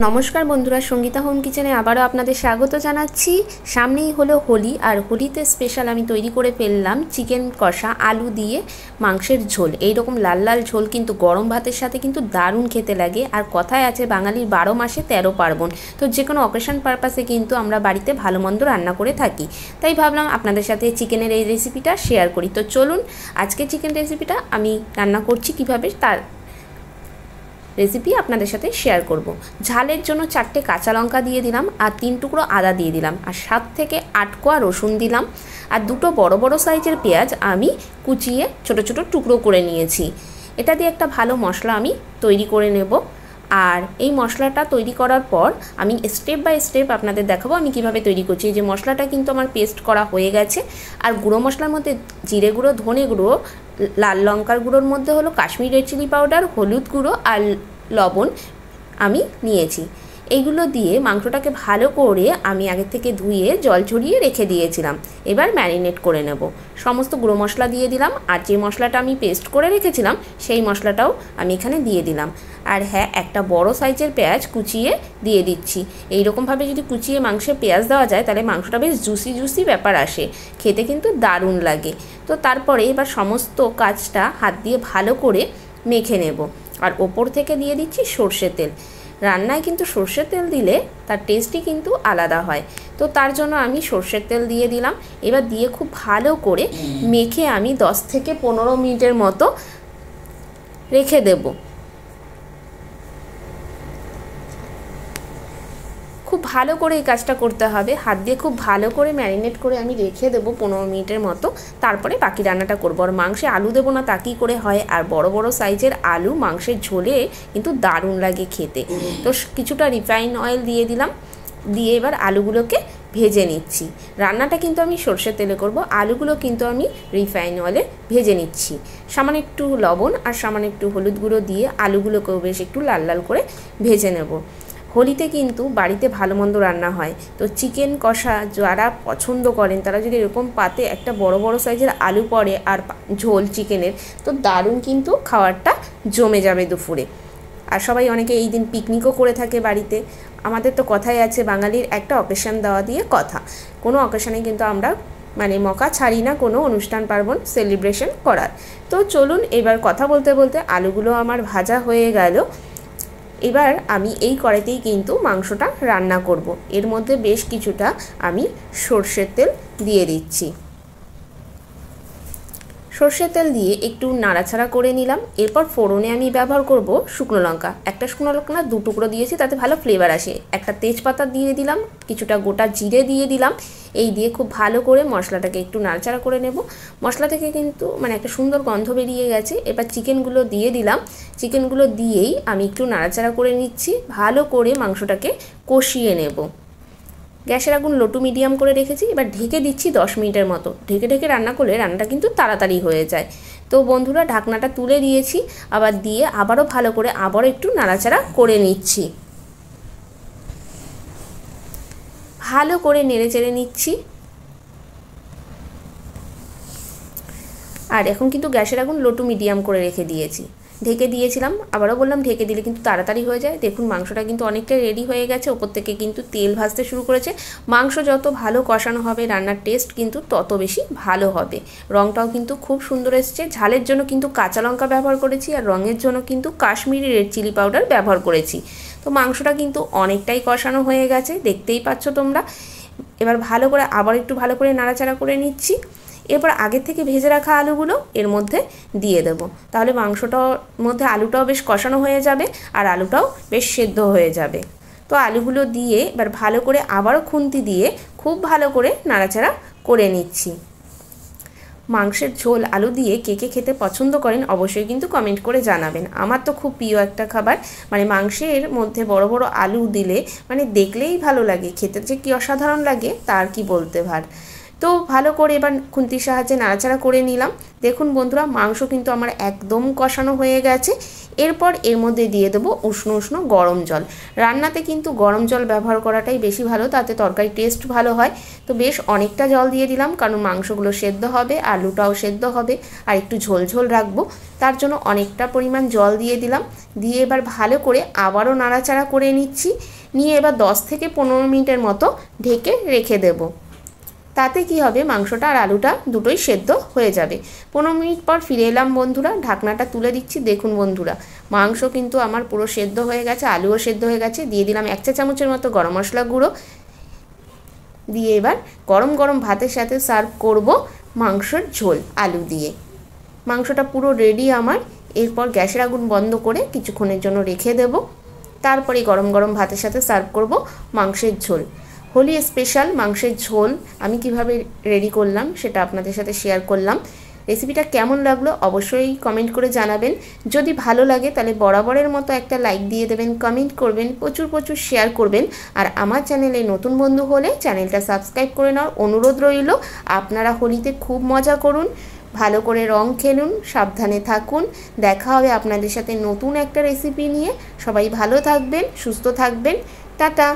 নমস্কার বন্ধুরা, সঙ্গীতা হোম কিচেনে আবারও আপনাদের স্বাগত জানাচ্ছি। সামনেই হলো হোলি, আর হোলিতে স্পেশাল আমি তৈরি করে ফেললাম চিকেন কষা আলু দিয়ে মাংসের ঝোল। এইরকম লাল লাল ঝোল কিন্তু গরম ভাতের সাথে কিন্তু দারুণ খেতে লাগে। আর কথায় আছে বাঙালির 12 মাসে 13 পার্বণ, তো যে কোনো অকেশন পারপাসে কিন্তু আমরা বাড়িতে ভালো মন্দ রান্না করে থাকি। তাই ভাবলাম আপনাদের সাথে চিকেনের এই রেসিপিটা শেয়ার করি। তো চলুন আজকে চিকেন রেসিপিটা আমি রান্না করছি কিভাবে তার রেসিপি আপনাদের সাথে শেয়ার করব। ঝালের জন্য 4টে কাঁচা লঙ্কা দিয়ে দিলাম, আর 3 টুকরো আদা দিয়ে দিলাম, আর 7 থেকে 8 কোয়া রসুন দিলাম, আর 2টো বড় বড় সাইজের পেঁয়াজ আমি কুচিয়ে ছোট ছোট টুকরো করে নিয়েছি। এটা দিয়ে একটা ভালো মশলা আমি তৈরি করে নেব। আর এই মশলাটা তৈরি করার পর আমি স্টেপ বাই স্টেপ আপনাদের দেখাবো আমি কিভাবে তৈরি করছি। যে মশলাটা কিন্তু আমার পেস্ট করা হয়ে গেছে। আর গুঁড়ো মশলার মধ্যে জিরে গুঁড়ো, ধনে গুঁড়ো, লাল লঙ্কার গুঁড়োর মধ্যে হলো কাশ্মীরি রেড চিলি পাউডার, হলুদ গুঁড়ো আর লবণ আমি নিয়েছি। এইগুলো দিয়ে মাংসটাকে ভালো করে আমি আগে থেকে ধুয়ে জল ঝরিয়ে রেখে দিয়েছিলাম। এবার ম্যারিনেট করে নেব। সমস্ত গুঁড়ো মশলা দিয়ে দিলাম, আর যে মশলাটা আমি পেস্ট করে রেখেছিলাম সেই মশলাটাও আমি এখানে দিয়ে দিলাম। আর হ্যাঁ, একটা বড় সাইজের পেঁয়াজ কুচিয়ে দিয়ে দিচ্ছি। এইরকমভাবে যদি কুচিয়ে মাংসে পেঁয়াজ দেওয়া যায় তাহলে মাংসটা বেশ জুসি জুসি ব্যাপার আসে, খেতে কিন্তু দারুণ লাগে। তো তারপরে এবার সমস্ত কাজটা হাত দিয়ে ভালো করে মেখে নেব। আর ওপর থেকে দিয়ে দিচ্ছি সর্ষের তেল। রান্নায় কিন্তু সর্ষের তেল দিলে তার টেস্টই কিন্তু আলাদা হয়। তো তার জন্য আমি সর্ষের তেল দিয়ে দিলাম। এবার দিয়ে খুব ভালো করে মেখে আমি 10 থেকে 15 মিনিটের মতো রেখে দেব। খুব ভালো করে এই কাজটা করতে হবে। হাত দিয়ে খুব ভালো করে ম্যারিনেট করে আমি রেখে দেবো 15 মিনিটের মতো। তারপরে বাকি রান্নাটা করবো। আর মাংসে আলু দেবো না তা কী করে হয়। আর বড় বড় সাইজের আলু মাংসের ঝোলে কিন্তু দারুণ লাগে খেতে। তো কিছুটা রিফাইন অয়েল দিয়ে দিলাম, দিয়ে এবার আলুগুলোকে ভেজে নিচ্ছি। রান্নাটা কিন্তু আমি সর্ষের তেলে করব, আলুগুলো কিন্তু আমি রিফাইন অয়েলে ভেজে নিচ্ছি। সামান্য একটু লবণ আর সামান্য একটু হলুদ গুঁড়ো দিয়ে আলুগুলোকেও বেশ একটু লাল লাল করে ভেজে নেব। হোলিতে কিন্তু বাড়িতে ভালো মন্দ রান্না হয়, তো চিকেন কষা যারা পছন্দ করেন তারা যদি এরকম পাতে একটা বড় বড় সাইজের আলু পড়ে আর ঝোল চিকেনের, তো দারুণ কিন্তু খাবারটা জমে যাবে দুপুরে। আর সবাই অনেকে এই দিন পিকনিকও করে থাকে বাড়িতে। আমাদের তো কথাই আছে বাঙালির একটা অকেশন দেওয়া দিয়ে কথা। কোনো অকেশনে কিন্তু আমরা মকা ছাড়ি না কোনো অনুষ্ঠান পার্বণ সেলিব্রেশন করার। তো চলুন এবার কথা বলতে বলতে আলুগুলো আমার ভাজা হয়ে গেল। এবার আমি এই কড়াইতেই কিন্তু মাংসটা রান্না করব। এর মধ্যে বেশ কিছুটা আমি সর্ষের তেল দিয়ে দিচ্ছি। সর্ষের তেল দিয়ে একটু নাড়াচাড়া করে নিলাম। এরপর ফোড়নে আমি ব্যবহার করব শুকনো লঙ্কা। একটা শুকনো লঙ্কা না 2 টুকরো দিয়েছি, তাতে ভালো ফ্লেভার আসে। একটা তেজপাতা দিয়ে দিলাম, কিছুটা গোটা জিরে দিয়ে দিলাম। এই দিয়ে খুব ভালো করে মশলাটাকে একটু নাড়াচাড়া করে নেব। মশলা থেকে কিন্তু একটা সুন্দর গন্ধ বেরিয়ে গেছে। এবার চিকেনগুলো দিয়ে দিলাম। চিকেনগুলো দিয়েই আমি একটু নাড়াচাড়া করে নিচ্ছি। ভালো করে মাংসটাকে কষিয়ে নেব। গ্যাসের আগুন লো টু মিডিয়াম করে রেখেছি। এবার ঢেকে দিচ্ছি 10 মিনিটের মতো। ঢেকে ঢেকে রান্না করলে রান্নাটা কিন্তু তাড়াতাড়ি হয়ে যায়। তো বন্ধুরা, ঢাকনাটা তুলে দিয়েছি। আবার দিয়ে আবারও ভালো করে একটু নাড়াচাড়া করে নিচ্ছি। ভালো করে নেড়ে চেড়ে নিচ্ছি। আর এখন কিন্তু গ্যাসের আগুন লো টু মিডিয়াম করে রেখে দিয়েছি। ঢেকে দিয়েছিলাম, আবারও বললাম ঢেকে দিলে কিন্তু তাড়াতাড়ি হয়ে যায়। দেখুন মাংসটা কিন্তু অনেকটা রেডি হয়ে গেছে। ওপর থেকে কিন্তু তেল ভাজতে শুরু করেছে। মাংস যত ভালো কষানো হবে রান্নার টেস্ট কিন্তু তত বেশি ভালো হবে। রঙটাও কিন্তু খুব সুন্দর এসছে। ঝালের জন্য কিন্তু কাঁচা লঙ্কা ব্যবহার করেছি, আর রঙের জন্য কিন্তু কাশ্মীরি রেড চিলি পাউডার ব্যবহার করেছি। তো মাংসটা কিন্তু অনেকটাই কষানো হয়ে গেছে, দেখতেই পাচ্ছ তোমরা। এবার ভালো করে একটু ভালো করে নাড়াচাড়া করে নিচ্ছি। এরপর আগের থেকে ভেজে রাখা আলুগুলো এর মধ্যে দিয়ে দেব। তাহলে মাংসটার মধ্যে আলুটাও বেশ কষানো হয়ে যাবে, আর আলুটাও বেশ সেদ্ধ হয়ে যাবে। তো আলুগুলো দিয়ে এবার ভালো করে আবারও খুন্তি দিয়ে খুব ভালো করে নাড়াচাড়া করে নিচ্ছি। মাংসের ঝোল আলু দিয়ে কে কে খেতে পছন্দ করেন অবশ্যই কিন্তু কমেন্ট করে জানাবেন। আমার তো খুব প্রিয় একটা খাবার। মাংসের মধ্যে বড় বড় আলু দিলে দেখলেই ভালো লাগে, খেতে যে কী অসাধারণ লাগে তার কি বলতে ভার। তো ভালো করে এবার খুন্তির সাহায্যে নাড়াচাড়া করে নিলাম। দেখুন বন্ধুরা, মাংস কিন্তু আমার একদম কষানো হয়ে গেছে। এরপর এর মধ্যে দিয়ে দেবো উষ্ণ উষ্ণ গরম জল। রান্নাতে কিন্তু গরম জল ব্যবহার করাটাই বেশি ভালো, তাতে তরকারি টেস্ট ভালো হয়। তো বেশ অনেকটা জল দিয়ে দিলাম, কারণ মাংসগুলো সেদ্ধ হবে, আলুটাও সেদ্ধ হবে, আর একটু ঝোল ঝোল রাখবো, তার জন্য অনেকটা পরিমাণ জল দিয়ে দিলাম। দিয়ে এবার ভালো করে আবারও নাড়াচাড়া করে নিচ্ছি। নিয়ে এবার 10 থেকে 15 মিনিটের মতো ঢেকে রেখে দেব। তাতে কি হবে, মাংসটা আর আলুটা দুটোই সেদ্ধ হয়ে যাবে। 15 মিনিট পর ফিরে এলাম বন্ধুরা, ঢাকনাটা তুলে দিচ্ছি। দেখুন বন্ধুরা, মাংস কিন্তু আমার পুরো সেদ্ধ হয়ে গেছে, আলুও সেদ্ধ হয়ে গেছে। দিয়ে দিলাম 1 চা চামচের মতো গরম মশলা গুঁড়ো। দিয়ে এবার গরম গরম ভাতের সাথে সার্ভ করব মাংসের ঝোল আলু দিয়ে। মাংসটা পুরো রেডি আমার। এরপর গ্যাসের আগুন বন্ধ করে কিছুক্ষণের জন্য রেখে দেব। তারপরে গরম গরম ভাতের সাথে সার্ভ করব মাংসের ঝোল। হোলি স্পেশাল মাংসের ঝোল আমি কিভাবে রেডি করলাম সেটা আপনাদের সাথে শেয়ার করলাম। রেসিপিটা কেমন লাগলো অবশ্যই কমেন্ট করে জানাবেন। যদি ভালো লাগে তাহলে বরাবরের মতো একটা লাইক দিয়ে দেবেন, কমেন্ট করবেন, প্রচুর প্রচুর শেয়ার করবেন। আর আমার চ্যানেলে নতুন বন্ধু হলে চ্যানেলটা সাবস্ক্রাইব করে নেওয়ার অনুরোধ রইল। আপনারা হোলিতে খুব মজা করুন, ভালো করে রং খেলুন, সাবধানে থাকুন। দেখা হবে আপনাদের সাথে নতুন একটা রেসিপি নিয়ে। সবাই ভালো থাকবেন, সুস্থ থাকবেন। টাটা।